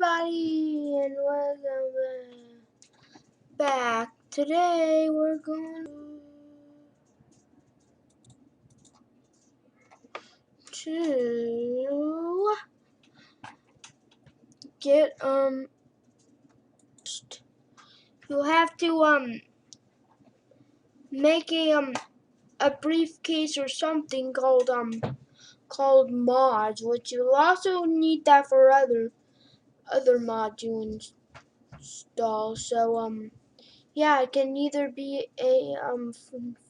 everybody, and welcome back. Today we're going to get you'll have to make a briefcase or something called mods, which you'll also need that for other mods you install. So yeah, it can either be a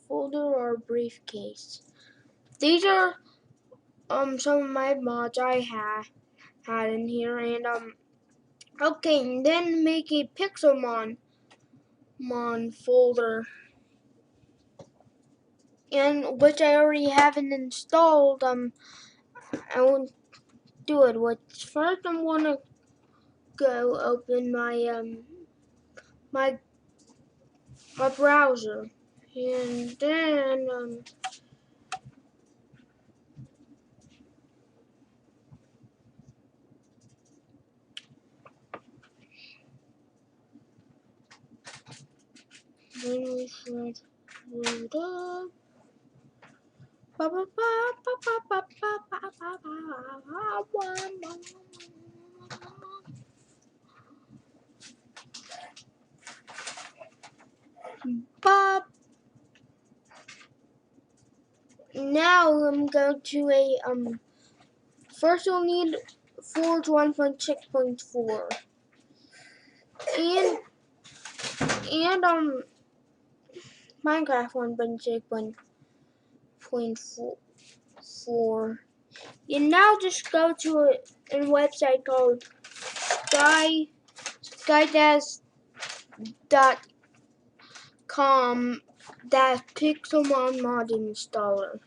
folder or a briefcase. These are some of my mods I had in here, and okay, and then make a pixelmon folder, and which I already haven't installed. I won't do it. But first, I'm gonna go open my browser, and then we should load up. Now I'm going to a first you'll need Forge 1.6.4 and Minecraft 1.6.4. You now just go to a website called skydesk.com, that pixelmon mod installer.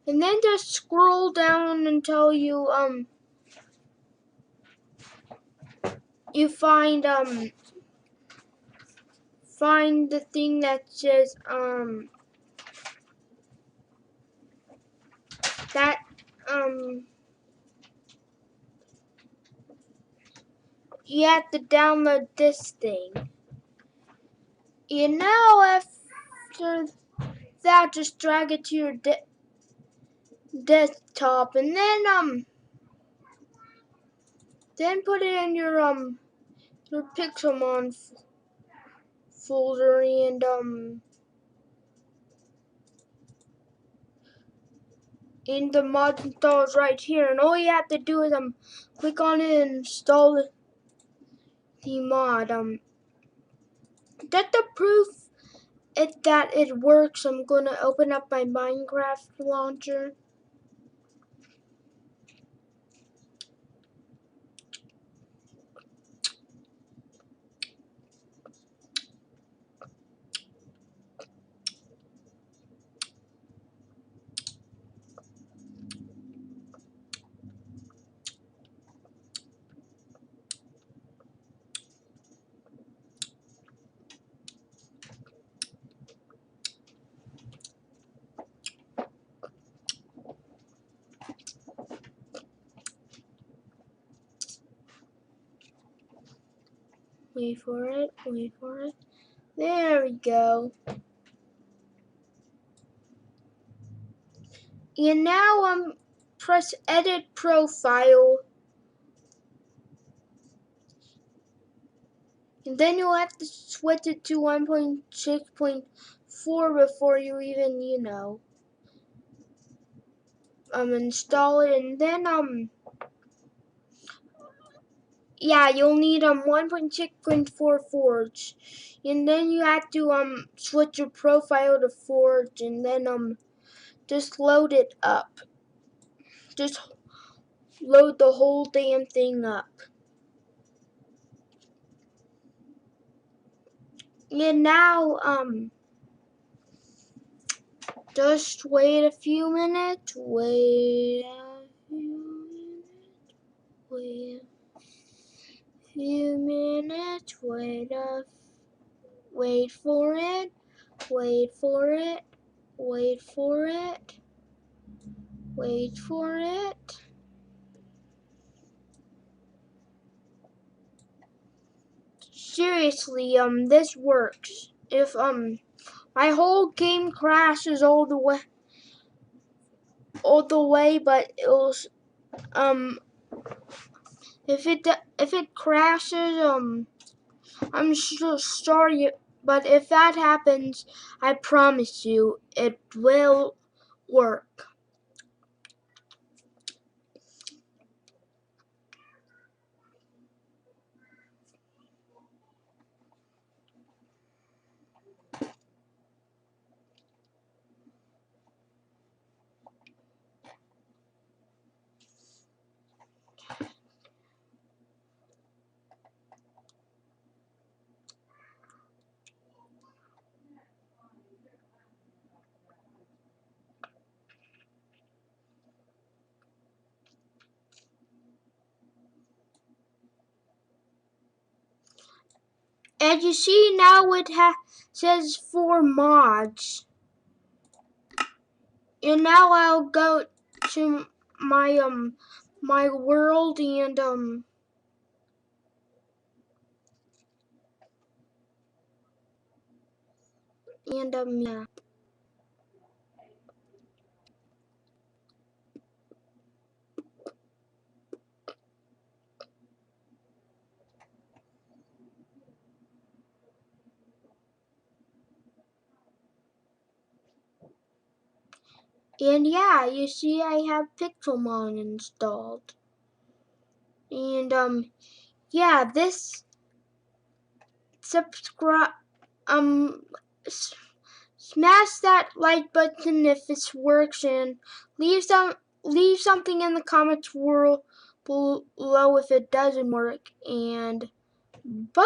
And then just scroll down until you find the thing that says that you have to download this thing. And now after that, just drag it to your desktop, and then put it in your pixelmon folder, and the mod install is right here, and all you have to do is click on it and install the mod. Just to prove that it works, I'm gonna open up my Minecraft launcher. Wait for it. There we go. And now press edit profile. And then you'll have to switch it to 1.6.4 before you even, install it. And then yeah, you'll need 1.6.4 Forge, and then you have to switch your profile to Forge, and then just load it up. Just load the whole damn thing up. And now just wait a few minutes. Wait a few minutes. Wait for it. Wait for it. Wait for it. Wait for it. seriously, this works. If my whole game crashes all the way, but it'll if it crashes, I'm sorry, but if that happens, I promise you it will work. And you see now it says 4 mods. And now I'll go to my world and yeah. And yeah, you see I have pixelmon installed. And yeah, this subscribe smash that like button if it works, and leave something in the comments below if it doesn't work, and bye.